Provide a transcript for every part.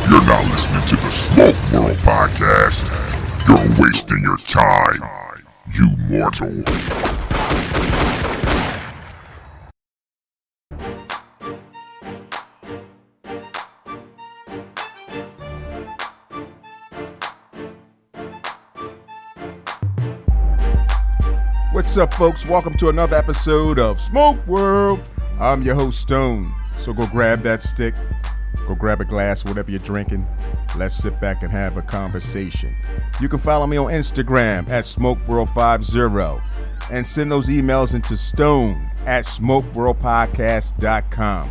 If you're not listening to the Smoke World podcast, you're wasting your time, you mortal. What's up, folks? Welcome to another episode of Smoke World. I'm your host, Stone. So go grab that stick, go grab a glass, whatever you're drinking. Let's sit back and have a conversation. You can follow me on Instagram at SmokeWorld50 and send those emails into stone@smokeworldpodcast.com.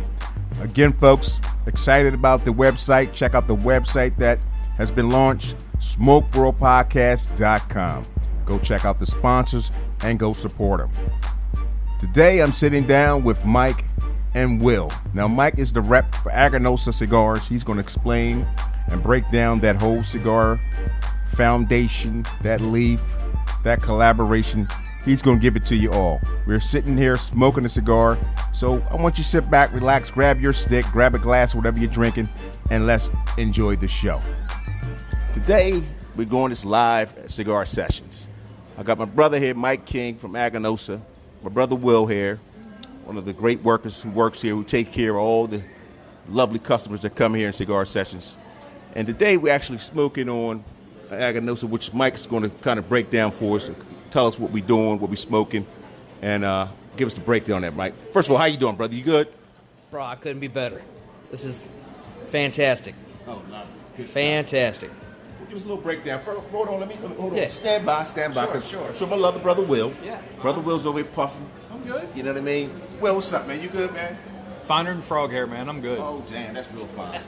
Again, folks, excited about the website. Check out the website that has been launched, SmokeWorldPodcast.com. Go check out the sponsors and go support them. Today, I'm sitting down with Mike and Will. Now, Mike is the rep for AGANORSA Cigars. He's going to explain and break down that whole cigar foundation, that leaf, that collaboration. He's going to give it to you all. We're sitting here smoking a cigar, so I want you to sit back, relax, grab your stick, grab a glass, whatever you're drinking, and let's enjoy the show. Today, we're going this live cigar sessions. I got my brother here, Mike King from AGANORSA, my brother Will here, one of the great workers who works here, who take care of all the lovely customers that come here in cigar sessions. And today we're actually smoking on AGANORSA, which Mike's going to kind of break down for us, tell us what we're doing, what we're smoking, and give us the breakdown on that, Mike. First of all, how you doing, brother? You good? Bro, I couldn't be better. This is fantastic. Oh, no. Good fantastic. Give us a little breakdown. Hold on, hold on. Yeah. Stand by. Sure. I'm sure my other brother Will. Yeah. Brother Will's over here puffing. I'm good. You know what I mean? Will, what's up, man? You good, man? Finer than frog hair, man. I'm good. Oh, damn, that's real fine.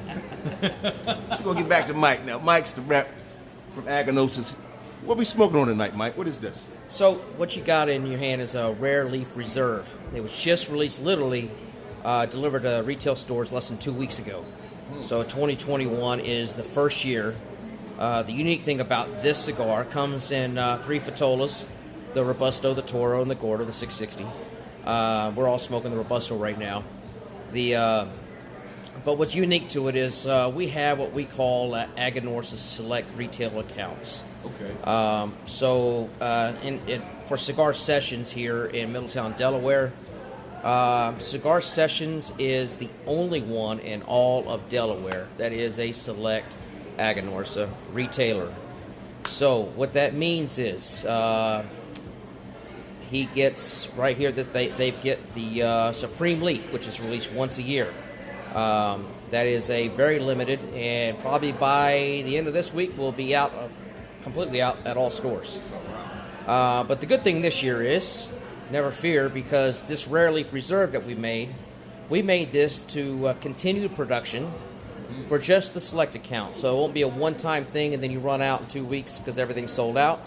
We're going to get back to Mike now. Mike's the rep from AGANORSA. What we smoking on tonight, Mike? What is this? So what you got in your hand is a Rare Leaf Reserve. It was just released, literally delivered to retail stores less than 2 weeks ago. So 2021 is the first year. The unique thing about this cigar comes in three Fatolas, the Robusto, the Toro, and the Gordo, the 660. We're all smoking the Robusto right now. But what's unique to it is we have what we call AGANORSA Select Retail Accounts. Okay. For cigar sessions here in Middletown, Delaware, Cigar Sessions is the only one in all of Delaware that is a select AGANORSA retailer. So what that means is he gets right here that they get the Supreme Leaf, which is released once a year. That is a very limited, and probably by the end of this week will be out completely out at all stores. But the good thing this year is, never fear, because this Rare Leaf Reserve that we made this to continue production for just the select account. So it won't be a one-time thing and then you run out in 2 weeks because everything's sold out.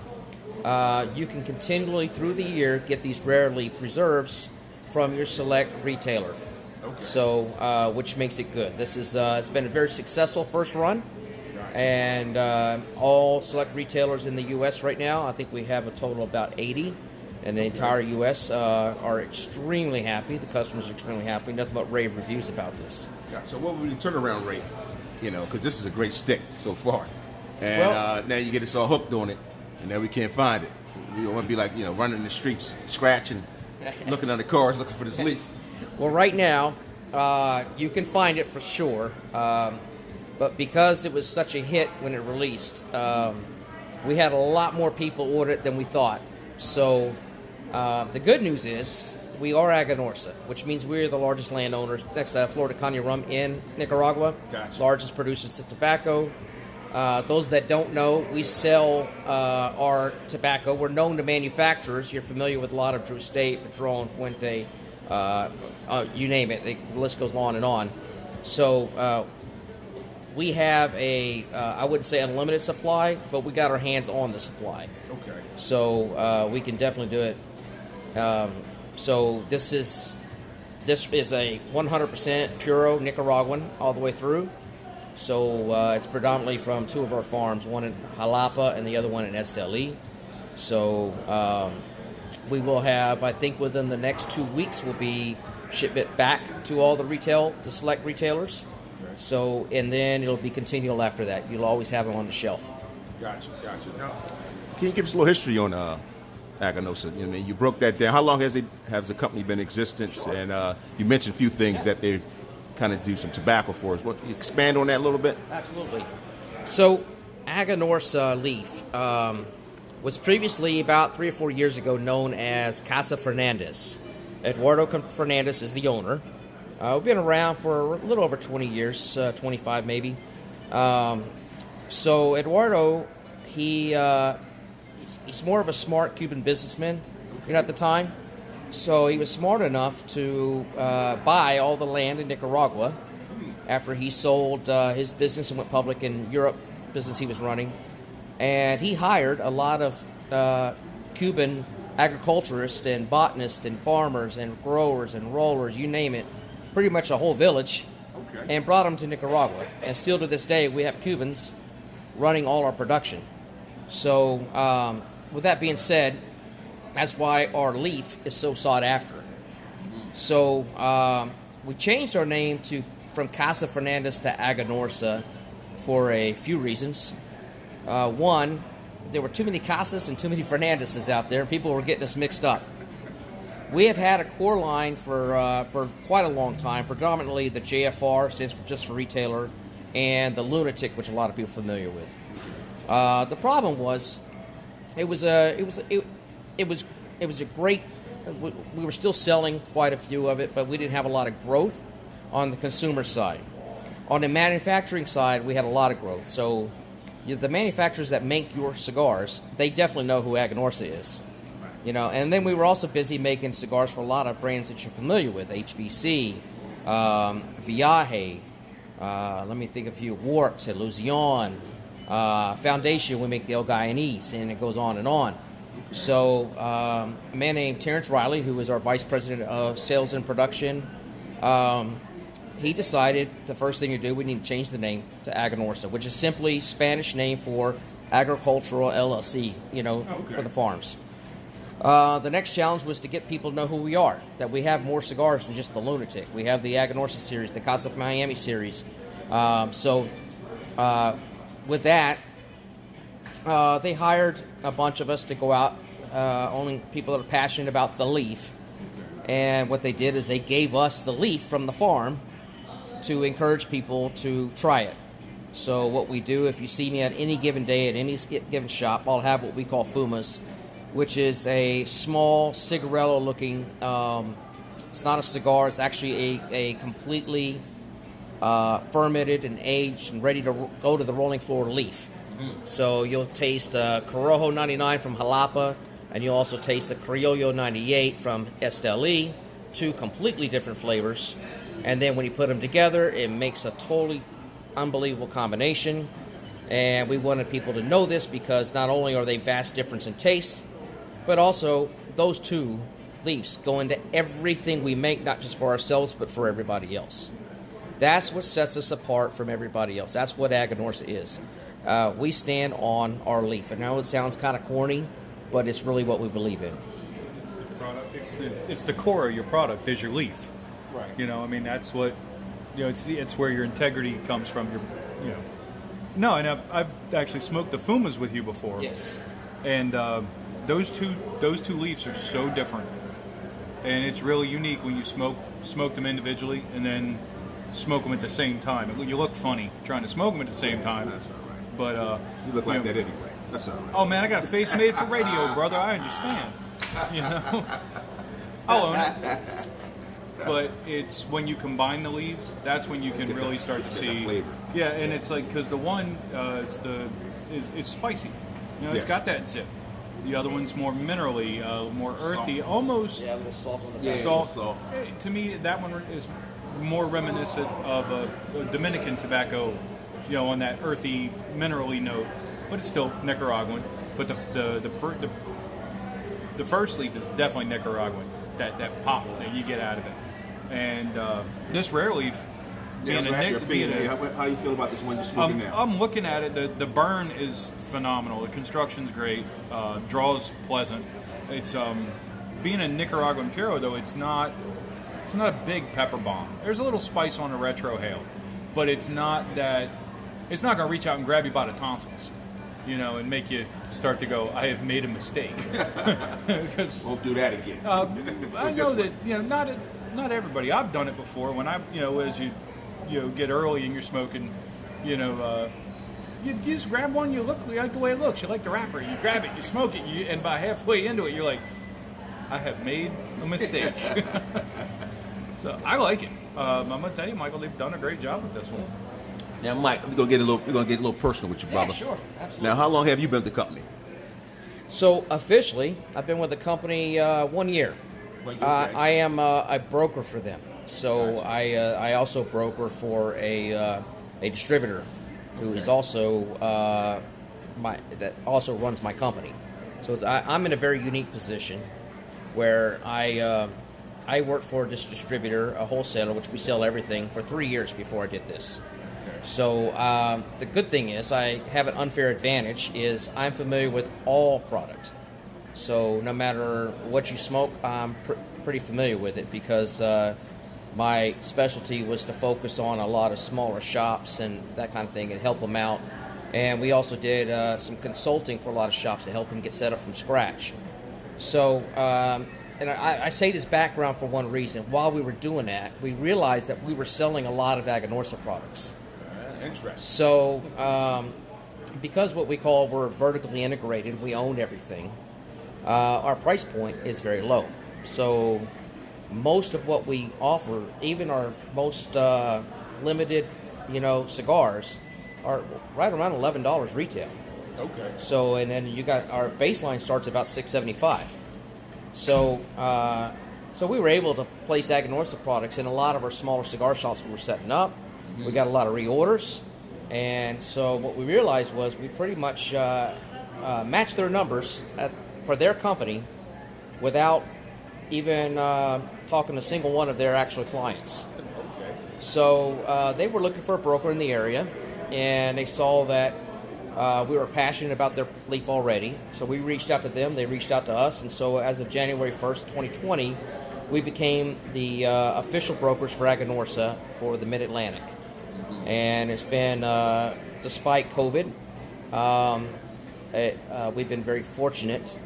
You can continually through the year get these Rare Leaf Reserves from your select retailer. Okay. So, which makes it good. This is it's been a very successful first run, and all select retailers in the U.S. right now, I think we have a total of about 80 in the entire U.S. Are extremely happy. The customers are extremely happy. Nothing but rave reviews about this. So what would the turnaround rate? You know, because this is a great stick so far. And now you get us all hooked on it, and now we can't find it. We don't want to be like, running the streets, scratching, looking under cars, looking for this leaf. Well, right now, you can find it for sure. But because it was such a hit when it released, we had a lot more people order it than we thought. So the good news is we are AGANORSA, which means we're the largest landowners next to Florida Caña Rum in Nicaragua. Gotcha. Largest producers of tobacco. Those that don't know, we sell our tobacco. We're known to manufacturers. You're familiar with a lot of Drew State, Padron, Fuente, you name it. The list goes on and on. So we have I wouldn't say unlimited supply, but we got our hands on the supply. Okay. So we can definitely do it. So this is a 100% Puro Nicaraguan all the way through. So it's predominantly from two of our farms, one in Jalapa and the other one in Esteli. So we will have, I think within the next 2 weeks, will be shipment back to all the select retailers. So, and then it'll be continual after that. You'll always have them on the shelf. Gotcha. Now, can you give us a little history on AGANORSA? I mean, you broke that down. How long has the company been in existence? And you mentioned a few things that they kind of do some tobacco for us. What, expand on that a little bit? Absolutely. So, AGANORSA leaf was previously, about 3 or 4 years ago, known as Casa Fernandez. Eduardo Fernandez is the owner. We've been around for a little over 20 years, 25 maybe. So Eduardo, he's more of a smart Cuban businessman, at the time. So he was smart enough to buy all the land in Nicaragua after he sold his business and went public in Europe, business he was running. And he hired a lot of Cuban agriculturists and botanists and farmers and growers and rollers, you name it, pretty much a whole village, and brought them to Nicaragua. And still to this day, we have Cubans running all our production. So with that being said, that's why our leaf is so sought after. So we changed our name from Casa Fernandez to AGANORSA for a few reasons. One, there were too many Casas and too many Fernandezes out there. People were getting us mixed up. We have had a core line for quite a long time, predominantly the JFR, stands for just for retailer, and the Lunatic, which a lot of people are familiar with. The problem was, it was a great. We were still selling quite a few of it, but we didn't have a lot of growth on the consumer side. On the manufacturing side, we had a lot of growth. So the manufacturers that make your cigars, they definitely know who AGANORSA is. And then we were also busy making cigars for a lot of brands that you're familiar with, HVC, Viaje, let me think of a few, Works, Illusion, Foundation, we make the El Guyanese, and it goes on and on. So a man named Terrence Riley, who is our Vice President of Sales and Production, he decided the first thing to do, we need to change the name to AGANORSA, which is simply Spanish name for agricultural LLC, for the farms. The next challenge was to get people to know who we are, that we have more cigars than just the Lunatic. We have the AGANORSA series, the Casa Miami series. With that, they hired a bunch of us to go out, only people that are passionate about the leaf. And what they did is they gave us the leaf from the farm to encourage people to try it. So what we do, if you see me at any given day at any given shop, I'll have what we call fumas, which is a small cigarello-looking, it's not a cigar, it's actually a completely fermented and aged and ready to go to the rolling floor leaf. So you'll taste Corojo 99 from Jalapa, and you'll also taste the Criollo 98 from Esteli, two completely different flavors. And then when you put them together, it makes a totally unbelievable combination. And we wanted people to know this because not only are they vast difference in taste, but also those two leaves go into everything we make, not just for ourselves, but for everybody else. That's what sets us apart from everybody else. That's what AGANORSA is. We stand on our leaf. I know it sounds kind of corny, but it's really what we believe in. It's the product. It's the core of your product is your leaf. Right. That's what, it's where your integrity comes from. No, and I've actually smoked the fumas with you before. Yes. And those two leaves are so different, and it's really unique when you smoke them individually and then smoke them at the same time. You look funny trying to smoke them at the same time. That's all right. But you look like that anyway. That's all right. Oh man, I got a face made for radio, brother. I understand. I'll own it. But it's when you combine the leaves, that's when you can really start to see flavor. Yeah, and it's like because the one it's spicy. It's got that zip. The other one's more minerally, more earthy, Salt. almost. Yeah, a little salt on the Yeah, back. Salt. To me, that one is more reminiscent of a Dominican tobacco, on that earthy, minerally note, but it's still Nicaraguan. But the first leaf is definitely Nicaraguan. That pop that you get out of it, and this rare leaf. How do you feel about this one you're smoking now? I'm looking at it. The burn is phenomenal. The construction's great. Draw's pleasant. It's being a Nicaraguan Puro though. It's not a big pepper bomb. There's a little spice on the retrohale, but it's not that. It's not going to reach out and grab you by the tonsils, and make you start to go, I have made a mistake. Won't do that again. I know that not everybody. I've done it before when as you get early and you're smoking, you just grab one. You like the way it looks. You like the wrapper. You grab it. You smoke it. And by halfway into it, you're like, I have made a mistake. So I like it. I'm gonna tell you, Michael, they've done a great job with this one. Now, Mike, we're gonna get a little personal with you, brother. Yeah, sure, absolutely. Now, how long have you been with the company? So officially, I've been with the company 1 year. I am a broker for them. So I also broker for a distributor who is also that also runs my company. So I'm in a very unique position where I worked for this distributor, a wholesaler, which we sell everything, for 3 years before I did this. So the good thing is I have an unfair advantage is I'm familiar with all product. So no matter what you smoke, I'm pretty familiar with it because my specialty was to focus on a lot of smaller shops and that kind of thing and help them out. And we also did some consulting for a lot of shops to help them get set up from scratch. So, and I say this background for one reason. While we were doing that, we realized that we were selling a lot of AGANORSA products. Interesting. So, because we're vertically integrated, we own everything, our price point is very low. So, most of what we offer, even our most limited, cigars, are right around $11 retail. Okay. So, and then you got our baseline starts about $6.75. So, so we were able to place AGANORSA products in a lot of our smaller cigar shops we were setting up. We got a lot of reorders, and so what we realized was we pretty much matched their numbers for their company without even talking to a single one of their actual clients. Okay. So they were looking for a broker in the area, and they saw that we were passionate about their leaf already. So we reached out to them, they reached out to us, and so as of January 1st, 2020, we became the official brokers for AGANORSA for the Mid-Atlantic. And it's been, despite COVID, we've been very fortunate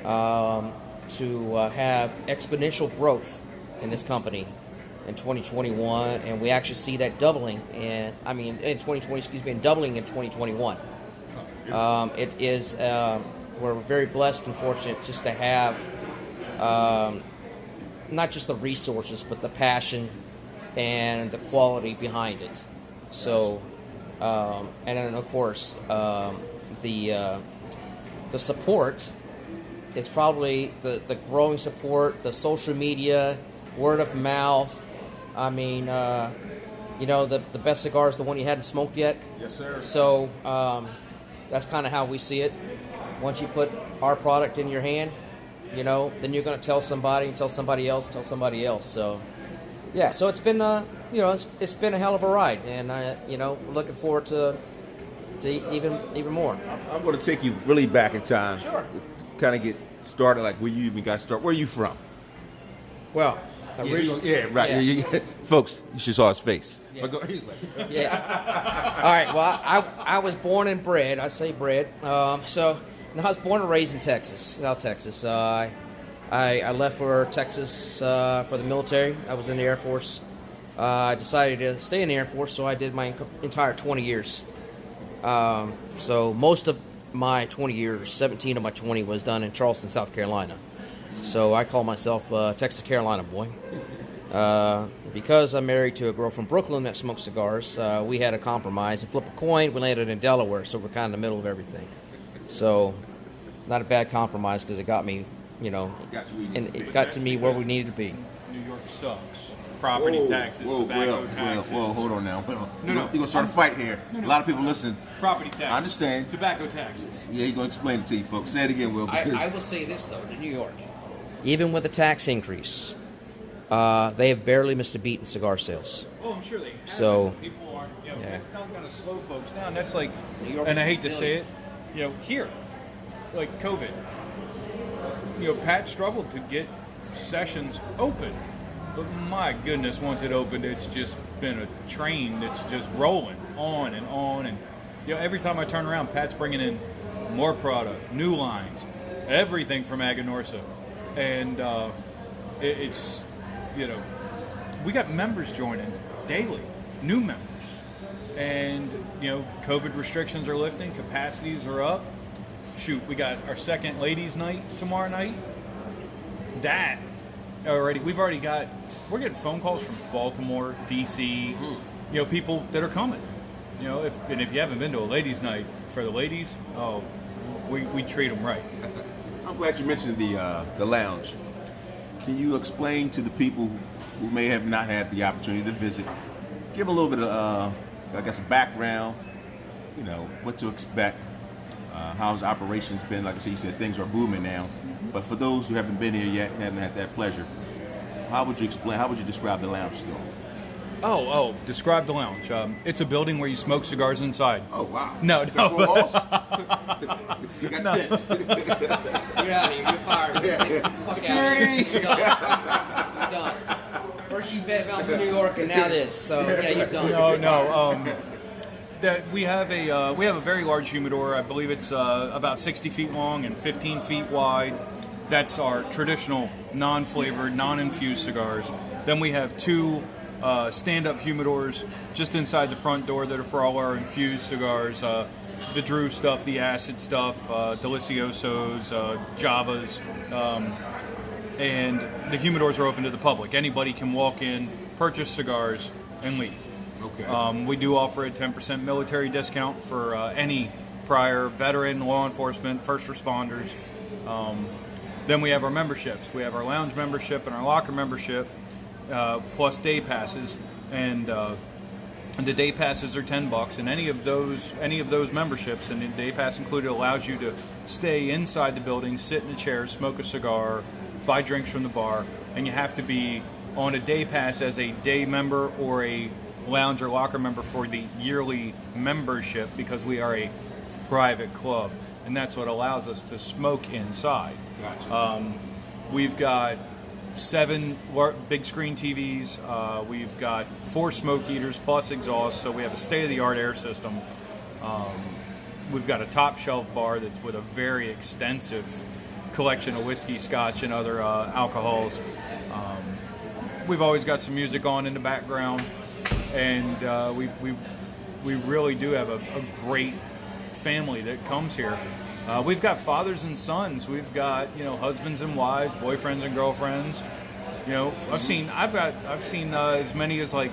to have exponential growth in this company in 2021, and we actually see that doubling in 2020, and doubling in 2021. It is, we're very blessed and fortunate just to have not just the resources, but the passion and the quality behind it. So, and then of course, the support is probably the growing support, the social media, word of mouth. I mean, the best cigar is the one you hadn't smoked yet. Yes, sir. So that's kind of how we see it. Once you put our product in your hand, then you're going to tell somebody, tell somebody else. So, yeah. So it's been, it's been a hell of a ride, and we're looking forward to even more. I'm going to take you really back in time. Sure. To kind of get started, like where you even got started. Where are you from? Well, right. Yeah. Folks, you should saw his face. Yeah. But he's like, Yeah. All right. Well, I was born and bred. I say bred. So I was born and raised in Texas, South Texas. I left for Texas for the military. I was in the Air Force. I decided to stay in the Air Force, so I did my entire 20 years. So most of my 20 years, 17 of my 20 was done in Charleston, South Carolina. So I call myself a Texas Carolina boy. Because I'm married to a girl from Brooklyn that smokes cigars, we had a compromise and flip a coin. We landed in Delaware, so we're kind of in the middle of everything. So not a bad compromise because it got me, and it got to me where we needed to be. New York sucks. Property taxes, tobacco taxes. Well, hold on now. No. You're going to start a fight here. No. A lot of people listening. Property taxes. I understand. Tobacco taxes. Yeah, he's going to explain it to you, folks. Say it again, Will. I will say this, though, to New York. Even with the tax increase, they have barely missed a beat in cigar sales. Oh, I'm sure they have. So, people aren't, yeah. That's not going to slow folks down. That's like, New York and I is hate to say it, here, like COVID. Pat struggled to get sessions open. But my goodness, once it opened, it's just been a train that's just rolling on and on. And every time I turn around, Pat's bringing in more product, new lines, everything from AGANORSA, and it's we got members joining daily, new members, and COVID restrictions are lifting, capacities are up. Shoot, we got our second ladies' night tomorrow night. We're getting phone calls from Baltimore, DC, people that are coming. If you haven't been to a ladies' night for the ladies, we treat them right. I'm glad you mentioned the lounge. Can you explain to the people who may have not had the opportunity to visit, give a little bit of, a background, what to expect, how's operations been? Like I said, you said things are booming now, but for those who haven't been here yet, haven't had that pleasure, how would you describe the lounge to them? Describe the lounge. It's a building where you smoke cigars inside. Oh, wow. No. You got sense. You're out of here. You're fired. Yeah. Security. You're done. First you bet about New York, and now this. So yeah, you're done. No. We have a very large humidor. I believe it's about 60 feet long and 15 feet wide. That's our traditional non-flavored, non-infused cigars. Then we have two stand-up humidors just inside the front door that are for all our infused cigars. The Drew stuff, the acid stuff, Deliciosos, Javas, and the humidors are open to the public. Anybody can walk in, purchase cigars, and leave. Okay. We do offer a 10% military discount for any prior veteran, law enforcement, first responders. Then we have our memberships. We have our lounge membership and our locker membership, plus day passes, and the day passes are $10. And any of those memberships, and the day pass included, allows you to stay inside the building, sit in a chair, smoke a cigar, buy drinks from the bar, and you have to be on a day pass as a day member or a lounge or locker member for the yearly membership, because we are a private club, and that's what allows us to smoke inside. Gotcha. We've got 7 big screen TVs. We've got 4 smoke eaters plus exhaust, so we have a state-of-the-art air system. We've got a top shelf bar that's with a very extensive collection of whiskey, scotch, and other alcohols. We've always got some music on in the background, and we really do have a great family that comes here. We've got fathers and sons. We've got husbands and wives, boyfriends and girlfriends. I've seen as many as like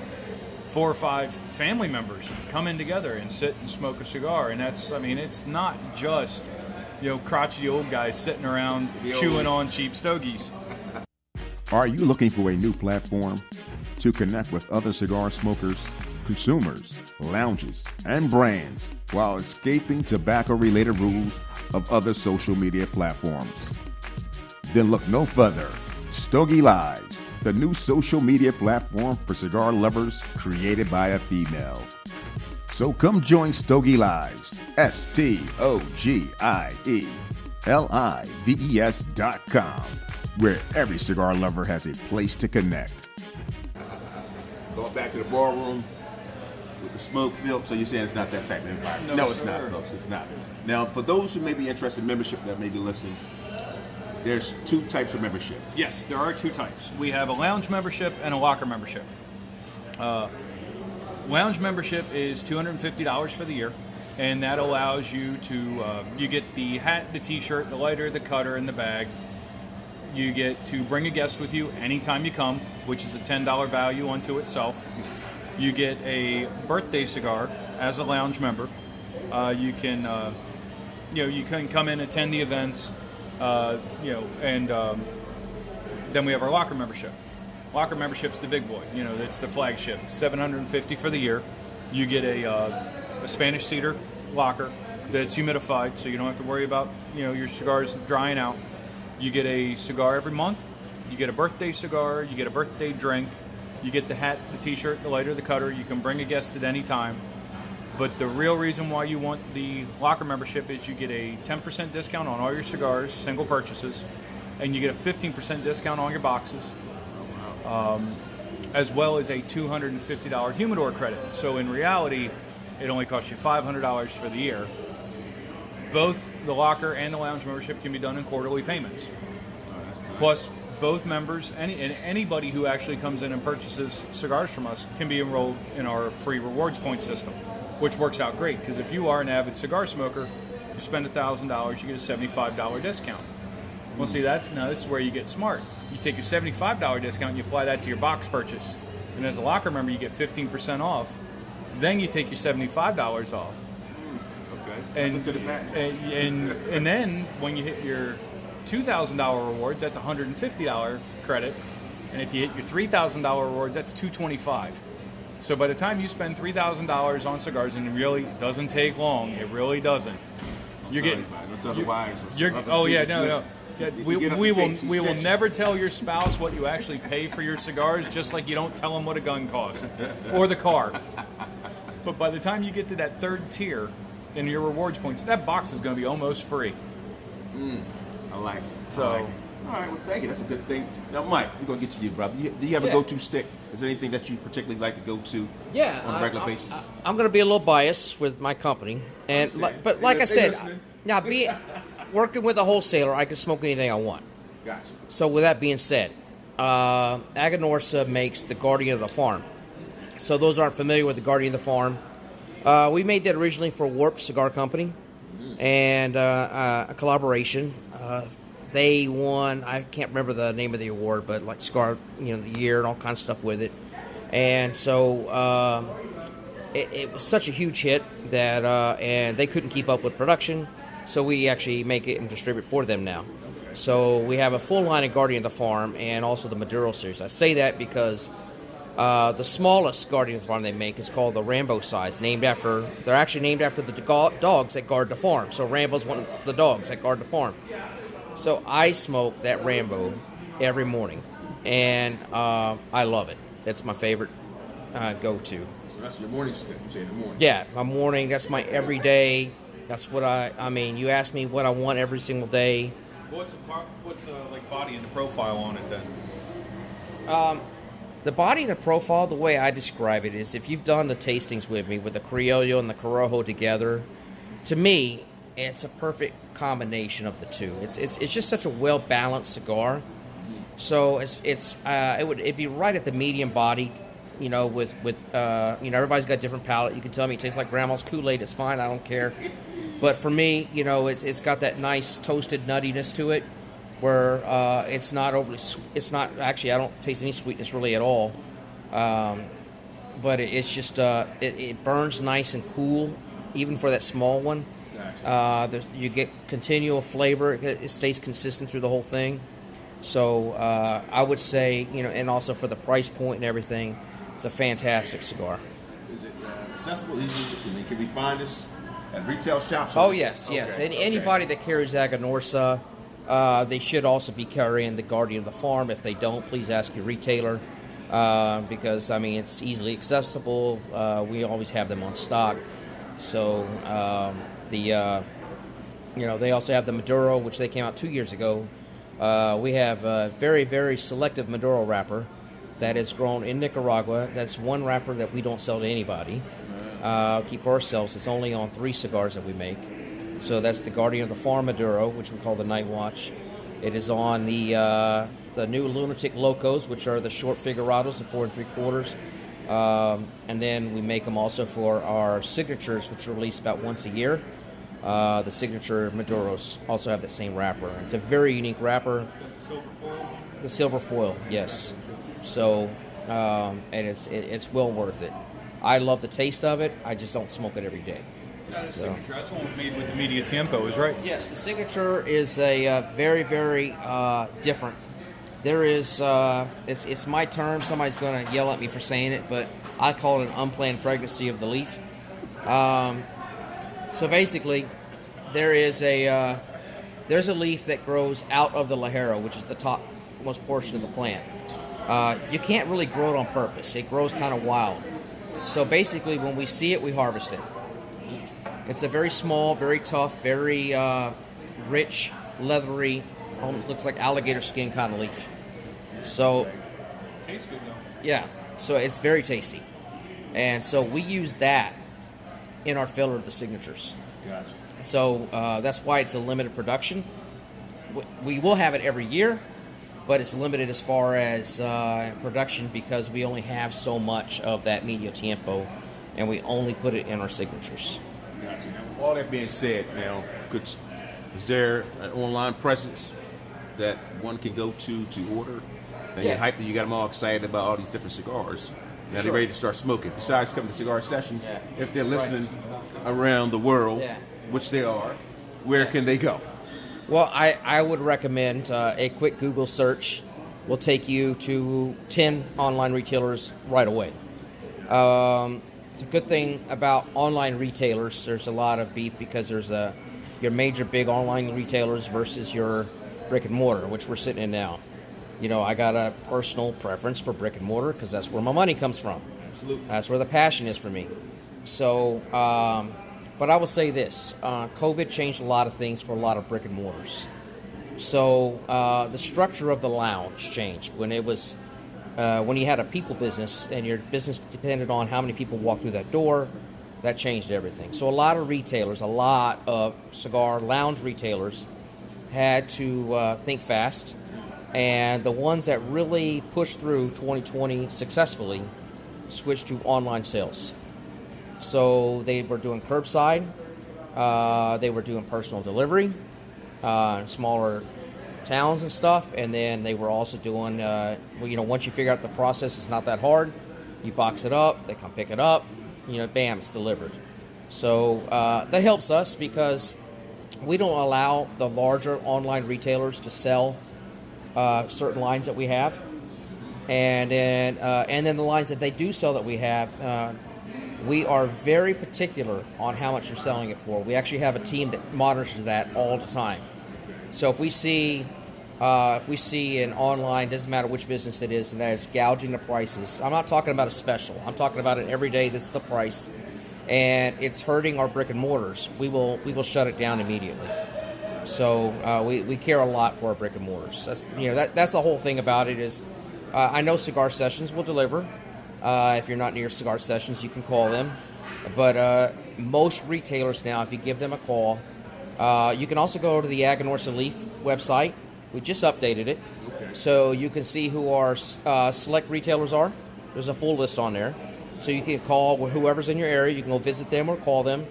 4 or 5 family members come in together and sit and smoke a cigar, and it's not just crotchety old guys sitting around chewing on cheap stogies. Are you looking for a new platform to connect with other cigar smokers, consumers, lounges, and brands while escaping tobacco-related rules of other social media platforms? Then look no further. Stogie Lives, the new social media platform for cigar lovers created by a female. So come join Stogie Lives, STOGIELIVES.com, where every cigar lover has a place to connect. Going back to the ballroom with the smoke filled, so you're saying it's not that type of environment? No, it's not, folks. It's not. Now, for those who may be interested in membership that may be listening, there's 2 types of membership. Yes, there are 2 types. We have a lounge membership and a locker membership. Lounge membership is $250 for the year, and that allows you to you get the hat, the t-shirt, the lighter, the cutter, and the bag. You get to bring a guest with you anytime you come, which is a $10 value unto itself. You get a birthday cigar as a lounge member. You can you can come in, attend the events, and then we have our locker membership. Locker membership's the big boy. It's the flagship. $750 for the year. You get a Spanish cedar locker that's humidified, so you don't have to worry about your cigars drying out. You get a cigar every month. You get a birthday cigar. You get a birthday drink. You get the hat, the t-shirt, the lighter, the cutter. You can bring a guest at any time. But the real reason why you want the locker membership is you get a 10% discount on all your cigars, single purchases, and you get a 15% discount on your boxes. as well as a $250 humidor credit. So in reality, it only costs you $500 for the year. Both the locker and the lounge membership can be done in quarterly payments. Plus, both members, anybody who actually comes in and purchases cigars from us can be enrolled in our free rewards point system, which works out great because if you are an avid cigar smoker, you spend $1,000, you get a $75 discount. Well, see, this is where you get smart. You take your $75 discount and you apply that to your box purchase. And as a locker member, you get 15% off. Then you take your $75 off. Okay. And then when you hit your $2,000 rewards, that's $150 credit. And if you hit your $3,000 rewards, that's $225. So by the time you spend $3,000 on cigars, and it really doesn't take long, it really doesn't. You're getting. Don't tell the wives. Yeah, we will never tell your spouse what you actually pay for your cigars, just like you don't tell them what a gun costs or the car. But by the time you get to that third tier in your rewards points, that box is going to be almost free. I like it. So, I like it. All right, well, thank you. That's a good thing. Now, Mike, we're going to get to you, brother. Do you have a go-to stick? Is there anything that you particularly like to go to on a regular basis? I'm going to be a little biased with my company, but like I said, now working with a wholesaler, I can smoke anything I want. Gotcha. So with that being said, AGANORSA makes the Guardian of the Farm. So those aren't familiar with the Guardian of the Farm, we made that originally for Warp Cigar Company, and a collaboration. They won, I can't remember the name of the award, but like cigar, the year and all kinds of stuff with it. And so it was such a huge hit that and they couldn't keep up with production, so we actually make it and distribute for them now. So we have a full line of Guardian of the Farm and also the Maduro series. I say that because the smallest Guardian of the Farm they make is called the Rambo size. They're actually named after the dogs that guard the farm. So Rambo's one of the dogs that guard the farm. So I smoke that Rambo every morning, and I love it. That's my favorite go-to. So that's your morning stick, you say in the morning? Yeah, my morning, that's my everyday. That's what you ask me what I want every single day. what's like body and the profile on it then? The body and the profile, the way I describe it is if you've done the tastings with me with the Criollo and the Corojo together, to me, it's a perfect combination of the two. It's just such a well balanced cigar. So it'd be right at the medium body, with everybody's got a different palate. You can tell me it tastes like grandma's Kool-Aid. It's fine. I don't care. But for me, it's got that nice toasted nuttiness to it, where it's not overly. It's not actually. I don't taste any sweetness really at all. But it's just it burns nice and cool, even for that small one. You get continual flavor. It stays consistent through the whole thing. So I would say, and also for the price point and everything, it's a fantastic cigar. Is it accessible? Can we find this at retail shops? Oh, yes, yes. Okay. Anybody that carries AGANORSA, they should also be carrying the Guardian of the Farm. If they don't, please ask your retailer, because, it's easily accessible. We always have them on stock. So they also have the Maduro, which they came out 2 years ago. We have a very, very selective Maduro wrapper that is grown in Nicaragua. That's one wrapper that we don't sell to anybody. Keep for ourselves. It's only on 3 cigars that we make. So that's the Guardian of the Farm Maduro, which we call the Night Watch. It is on the new Lunatic Locos, which are the short figurados, the 4 3/4. And then we make them also for our signatures, which are released about once a year. The signature Maduros also have the same wrapper. It's a very unique wrapper. The silver foil, yes. So, and it's well worth it. I love the taste of it. I just don't smoke it every day. Signature. That's one made with the Media Tiempo, is right? Yes, the signature is a very, very different. There is, it's my term. Somebody's going to yell at me for saying it, but I call it an unplanned pregnancy of the leaf. So basically, there's a leaf that grows out of the lajero, which is the topmost portion of the plant. You can't really grow it on purpose. It grows kind of wild. So basically, when we see it, we harvest it. It's a very small, very tough, very rich, leathery, almost looks like alligator skin kind of leaf. So, Tastes good though. yeah. So it's very tasty. And so we use that in our filler of the signatures. Gotcha. So that's why it's a limited production. We will have it every year, but it's limited as far as production because we only have so much of that medio tiempo, and we only put it in our signatures. Gotcha. Now, with all that being said, now, is there an online presence that one can go to order? And you're hyped that you got them all excited about all these different cigars. Now they're ready to start smoking. Besides coming to cigar sessions, if they're listening around the world, which they are, where can they go? Well, I would recommend a quick Google search will take you to 10 online retailers right away. It's a good thing about online retailers. There's a lot of beef because there's your major big online retailers versus your brick and mortar, which we're sitting in now. You know, I got a personal preference for brick and mortar because that's where my money comes from. Absolutely. That's where the passion is for me. So, but I will say this. COVID changed a lot of things for a lot of brick and mortars. So the structure of the lounge changed. When it was, when you had a people business and your business depended on how many people walked through that door, that changed everything. So a lot of retailers, a lot of cigar lounge retailers had to think fast. And the ones that really pushed through 2020 successfully switched to online sales. So they were doing curbside, they were doing personal delivery, smaller towns and stuff, and then they were also doing, once you figure out the process, it's not that hard. You box it up, they come pick it up, bam, it's delivered. So that helps us because we don't allow the larger online retailers to sell certain lines that we have, and then the lines that they do sell that we have, we are very particular on how much you're selling it for. We actually have a team that monitors that all the time. So if we see an online, doesn't matter which business it is, and that is gouging the prices. I'm not talking about a special. I'm talking about it every day. This is the price, and it's hurting our brick and mortars. We will shut it down immediately. So we care a lot for our brick and mortars. That's the whole thing about it is I know Cigar Sessions will deliver. If you're not near Cigar Sessions, you can call them. But most retailers now, if you give them a call, you can also go to the AGANORSA Leaf website. We just updated it. Okay. So you can see who our select retailers are. There's a full list on there. So you can call whoever's in your area. You can go visit them or call them.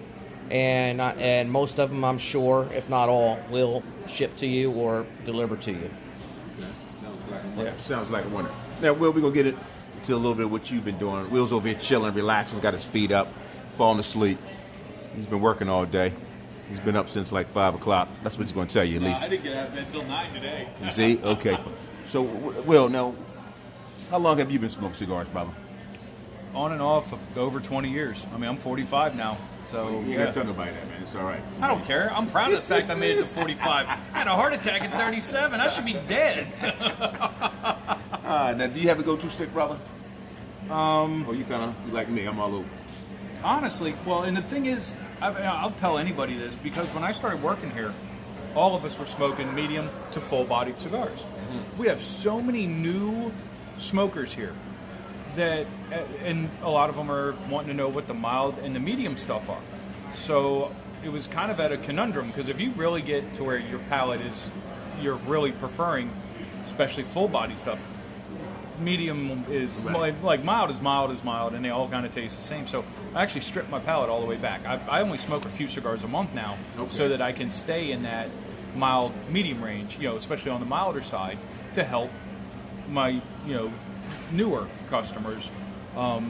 And most of them, I'm sure, if not all, will ship to you or deliver to you. Sounds like a wonder. Now, Will, we're going to get into a little bit of what you've been doing. Will's over here chilling, relaxing, got his feet up, falling asleep. He's been working all day. He's been up since like 5 o'clock. That's what he's going to tell you, at least. I didn't get out of bed until 9 today. You see? Okay. So, Will, now, how long have you been smoking cigars, brother? On and off, over 20 years. I mean, I'm 45 now. So you gotta tell nobody that, man. It's all right. I don't care. I'm proud of the fact I made it to 45. I had a heart attack at 37. I should be dead. Now, do you have a go-to stick, brother? Or you like me? I'm all over. Honestly, well, and the thing is, I'll tell anybody this because when I started working here, all of us were smoking medium to full-bodied cigars. Mm-hmm. We have so many new smokers here. And a lot of them are wanting to know what the mild and the medium stuff are. So it was kind of at a conundrum because if you really get to where your palate is, you're really preferring, especially full body stuff, medium is like mild is mild is mild, and they all kind of taste the same. So I actually stripped my palate all the way back. I only smoke a few cigars a month now, so that I can stay in that mild medium range, especially on the milder side, to help my newer customers, but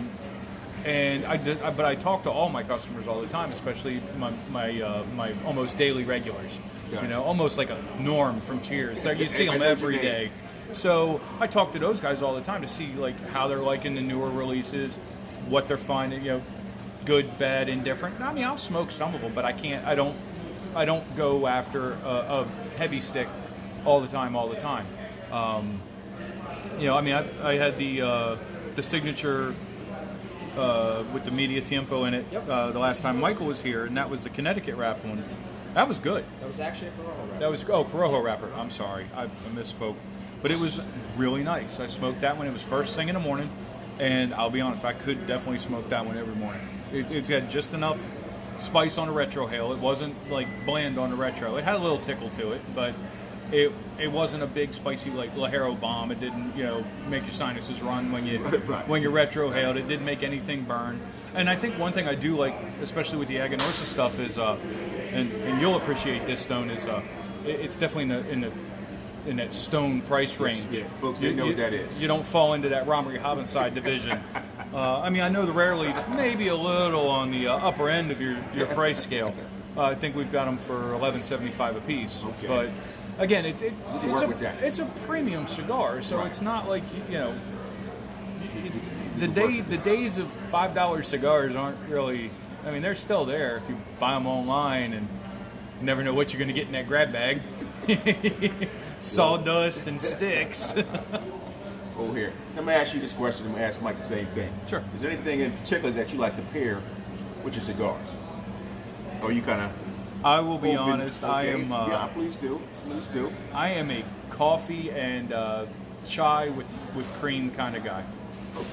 I talk to all my customers all the time, especially my almost daily regulars. Gotcha. Almost like a Norm from Cheers. You see them every day. So I talk to those guys all the time to see how they're liking the newer releases, what they're finding, good, bad, indifferent. I mean, I'll smoke some of them, but I don't go after a heavy stick all the time. I had the signature with the media tiempo in it the last time Michael was here, and that was the Connecticut wrap one. That was good. That was actually a Corojo wrapper. Corojo wrapper. I'm sorry, I misspoke. But it was really nice. I smoked that when it was first thing in the morning. And I'll be honest, I could definitely smoke that one every morning. It's got just enough spice on the retrohale. It wasn't like bland on the retro. It had a little tickle to it, but it wasn't a big spicy like Lajero bomb. It didn't make your sinuses run when you when you retrohaled. It didn't make anything burn. And I think one thing I do like, especially with the AGANORSA stuff, is and you'll appreciate this, Stone, is it's definitely in that Stone price range. Yeah, folks, they know what that is. You don't fall into that Romery Hobbenside division. I mean, I know the Rare Leaf may be a little on the upper end of your price scale. I think we've got them for $11.75 a piece. Okay. But again, it's a premium cigar, so right. It's not like the days of $5 cigars aren't really. I mean, they're still there if you buy them online, and you never know what you're going to get in that grab bag. Sawdust and sticks. Oh, here. Let me ask you this question. I'm going to ask Mike the same thing. Sure. Is there anything in particular that you like to pair with your cigars? Or you kind of... I will be honest. Okay. I am... yeah, please do. Please do. I am a coffee and chai with cream kind of guy.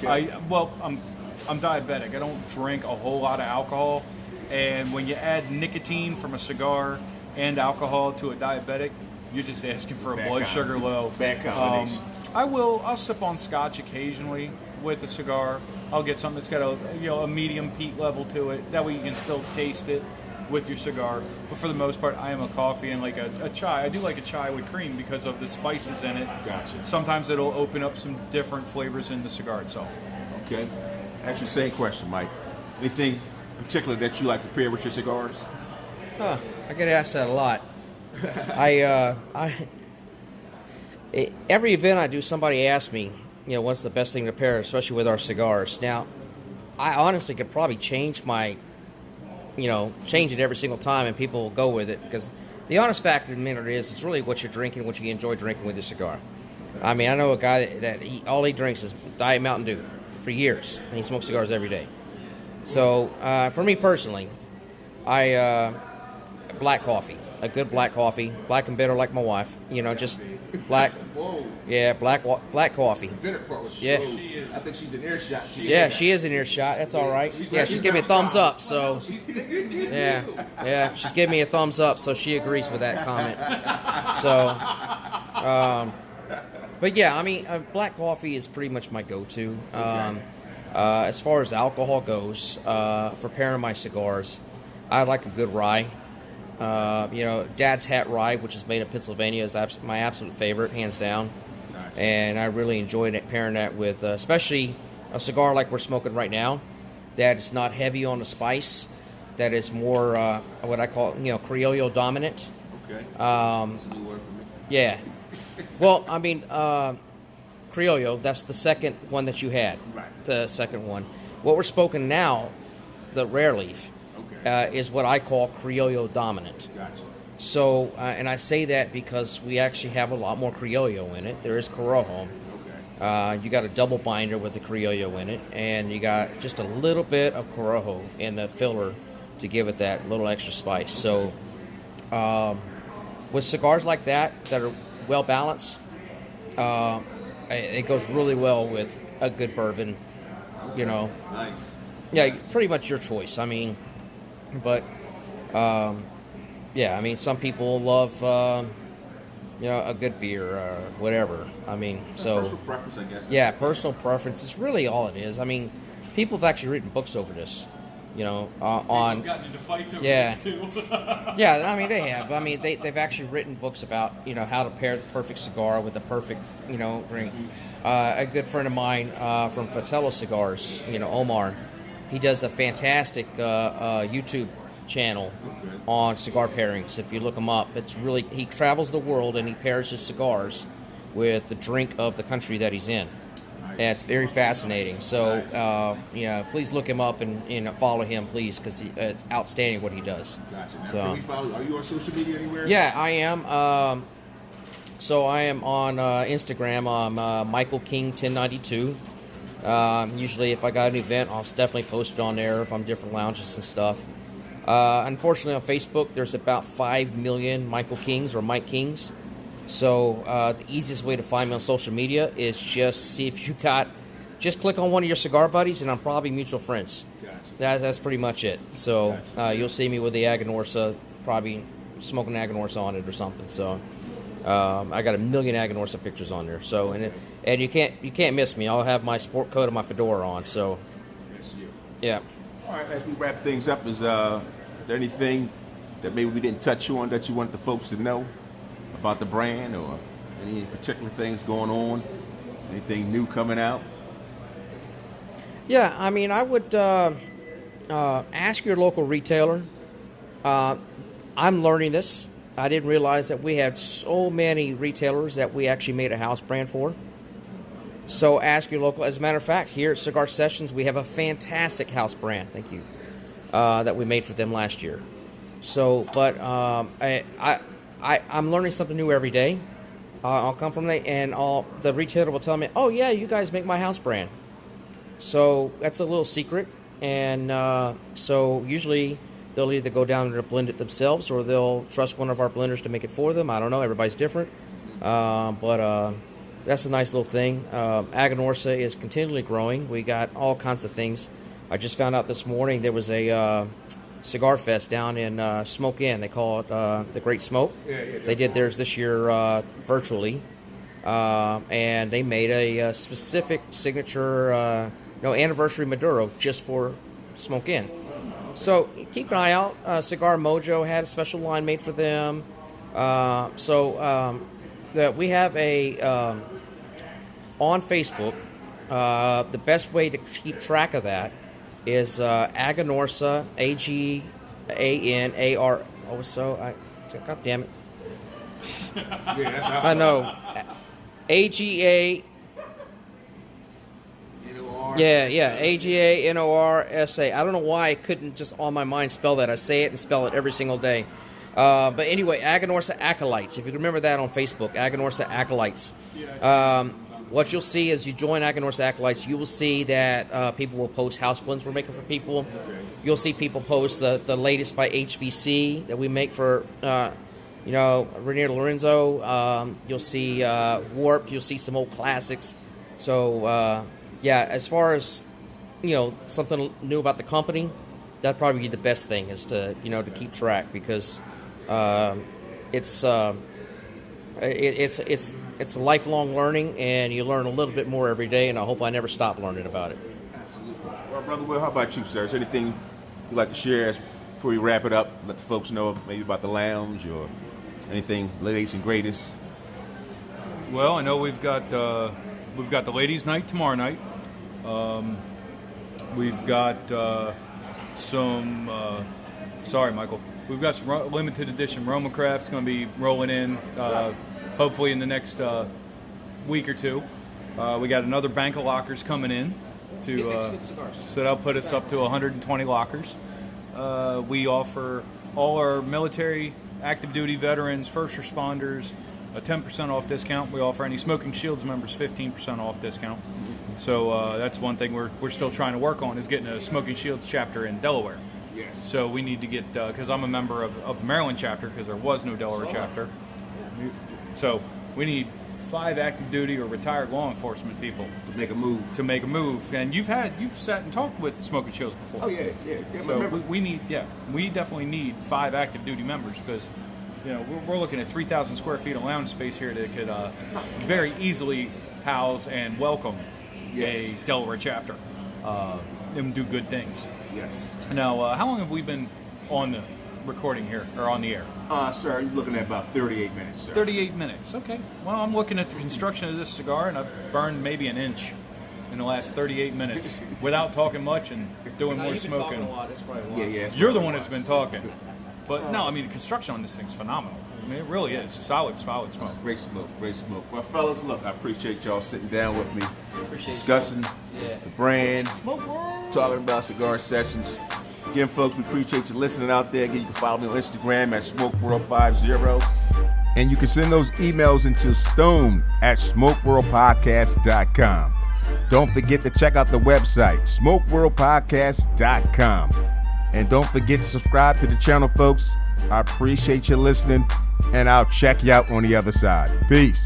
Okay. I'm diabetic. I don't drink a whole lot of alcohol. And when you add nicotine from a cigar and alcohol to a diabetic, you're just asking for a blood sugar low. Bad combination. I'll sip on scotch occasionally with a cigar. I'll get something that's got a medium peat level to it. That way you can still taste it with your cigar. But for the most part, I am a coffee and like a chai. I do like a chai with cream because of the spices in it. Gotcha. Sometimes it'll open up some different flavors in the cigar itself. Okay. Actually, same question, Mike. Anything particular that you like to pair with your cigars? I get asked that a lot. Every event I do, somebody asks me, what's the best thing to pair, especially with our cigars. Now, I honestly could probably change it every single time, and people will go with it, because the honest fact of the matter is, it's really what you're drinking, what you enjoy drinking with your cigar. I mean, I know a guy that all he drinks is Diet Mountain Dew for years, and he smokes cigars every day. So, for me personally, black coffee, a good black coffee, black and bitter like my wife. Just black. Whoa. Yeah, black coffee. The bitter part was Yeah. I think she's in earshot. She is in earshot. That's all right. Yeah, she's giving me a thumbs up. So, yeah, she's giving me a thumbs up. So she agrees with that comment. So, but yeah, I mean, black coffee is pretty much my go-to. As far as alcohol goes, for pairing my cigars, I like a good rye. Dad's Hat Rye, which is made in Pennsylvania, is my absolute favorite, hands down. Nice. And I really enjoy pairing that with, especially a cigar like we're smoking right now, that is not heavy on the spice, that is more what I call, Criollo dominant. Okay. That's a new word for me. Yeah. Well, I mean, Criollo, that's the second one that you had. Right. The second one. What we're smoking now, the Rare Leaf, is what I call Criollo dominant. Gotcha. So, and I say that because we actually have a lot more Criollo in it. There is Corojo. Okay. You got a double binder with the Criollo in it, and you got just a little bit of Corojo in the filler to give it that little extra spice. So, with cigars like that are well balanced, it goes really well with a good bourbon. Nice. Yeah, pretty much your choice. I mean, but yeah, I mean, some people love a good beer or whatever. I mean, so personal preference, I guess. Yeah, personal preference is really all it is. I mean, people have actually written books over this. On We've gotten into fights over yeah, this too. yeah. I mean, they have. I mean, they've actually written books about how to pair the perfect cigar with the perfect ring. A good friend of mine from Fratello Cigars, Omar, he does a fantastic YouTube channel on cigar pairings. If you look him up, he travels the world and he pairs his cigars with the drink of the country that he's in. And it's very fascinating. So, please look him up and follow him, please, because it's outstanding what he does. Gotcha. Now, So, can we follow? Are you on social media anywhere? yeah, I am. So I am on Instagram. I'm Michael King 1092. Usually, if I got an event, I'll definitely post it on there if I'm different lounges and stuff. Unfortunately, on Facebook, there's about 5 million Michael Kings or Mike Kings. So the easiest way to find me on social media is just see if you got just click on one of your cigar buddies, and I'm probably mutual friends. Gotcha. That's pretty much it. So you'll see me with the AGANORSA, probably smoking AGANORSA on it or something. So I got a million AGANORSA pictures on there. So and you can't miss me. I'll have my sport coat and my fedora on. So yeah. All right, as we wrap things up, is there anything that maybe we didn't touch on that you want the folks to know about the brand, or any particular things going on? Anything new coming out? Yeah, I mean, I would ask your local retailer. I'm learning this. I didn't realize that we had so many retailers that we actually made a house brand for. So ask your local. As a matter of fact, here at Cigar Sessions, we have a fantastic house brand. Thank you. That we made for them last year. So, but I'm learning something new every day. I'll come from there, and the retailer will tell me, "Oh yeah, you guys make my house brand." So that's a little secret, and so usually they'll either go down and blend it themselves, or they'll trust one of our blenders to make it for them. I don't know. Everybody's different, but that's a nice little thing. AGANORSA is continually growing. We got all kinds of things. I just found out this morning there was a cigar fest down in Smoke Inn. They call it the Great Smoke. They did theirs this year virtually, and they made a specific signature anniversary Maduro just for Smoke Inn. So keep an eye out. Cigar Mojo had a special line made for them. We have a on Facebook. The best way to keep track of that is AGANORSA, AGANAR. Oh, so God damn it! I know. AGA. AGANORSA. I don't know why I couldn't just on my mind spell that. I say it and spell it every single day. But anyway, AGANORSA Acolytes. If you can remember that on Facebook, AGANORSA Acolytes. What you'll see as you join AGANORSA Acolytes, you will see that people will post house blends we're making for people. You'll see people post the latest by HVC that we make for, Renier Lorenzo. You'll see Warped. You'll see some old classics. So, as far as, something new about the company, that'd probably be the best thing is to keep track, because it's a lifelong learning, and you learn a little bit more every day, and I hope I never stop learning about it. Absolutely. Well, Brother Will, how about you, sir? Is there anything you'd like to share before we wrap it up? Let the folks know maybe about the lounge or anything latest and greatest. Well, I know we've got the ladies' night tomorrow night. We've got some. Sorry, Michael. We've got some limited edition Roma Crafts going to be rolling in, hopefully in the next week or two. We got another bank of lockers coming in so that'll put us up to 120 lockers. We offer all our military, active duty veterans, first responders a 10% off discount. We offer any Smoking Shields members 15% off discount. So that's one thing we're still trying to work on, is getting a Smoking Shields chapter in Delaware. Yes. So we need to get, because I'm a member of the Maryland chapter, because there was no Delaware chapter. So we need 5 active duty or retired law enforcement people To make a move. And you've sat and talked with Smoking Shields before. Oh, yeah. So we definitely need 5 active duty members, because we're looking at 3,000 square feet of lounge space here that could very easily house and welcome a Delaware chapter and do good things. Yes. Now, how long have we been on the recording here, or on the air? Sir, you're looking at about 38 minutes, sir. 38 minutes, okay. Well, I'm looking at the construction of this cigar, and I've burned maybe an inch in the last 38 minutes without talking much and doing more smoking. Talking a lot. That's probably why. Yeah. You're the one that's been talking. But no, I mean, the construction on this thing's phenomenal. I mean, it really is. Solid smoke. Great smoke. Well, fellas, look, I appreciate y'all sitting down with me, discussing the brand, talking about Cigar Sessions. Again, folks, we appreciate you listening out there. Again, you can follow me on Instagram at SmokeWorld50. And you can send those emails into stone@smokeworldpodcast.com. Don't forget to check out the website, smokeworldpodcast.com. And don't forget to subscribe to the channel, folks. I appreciate you listening, and I'll check you out on the other side. Peace.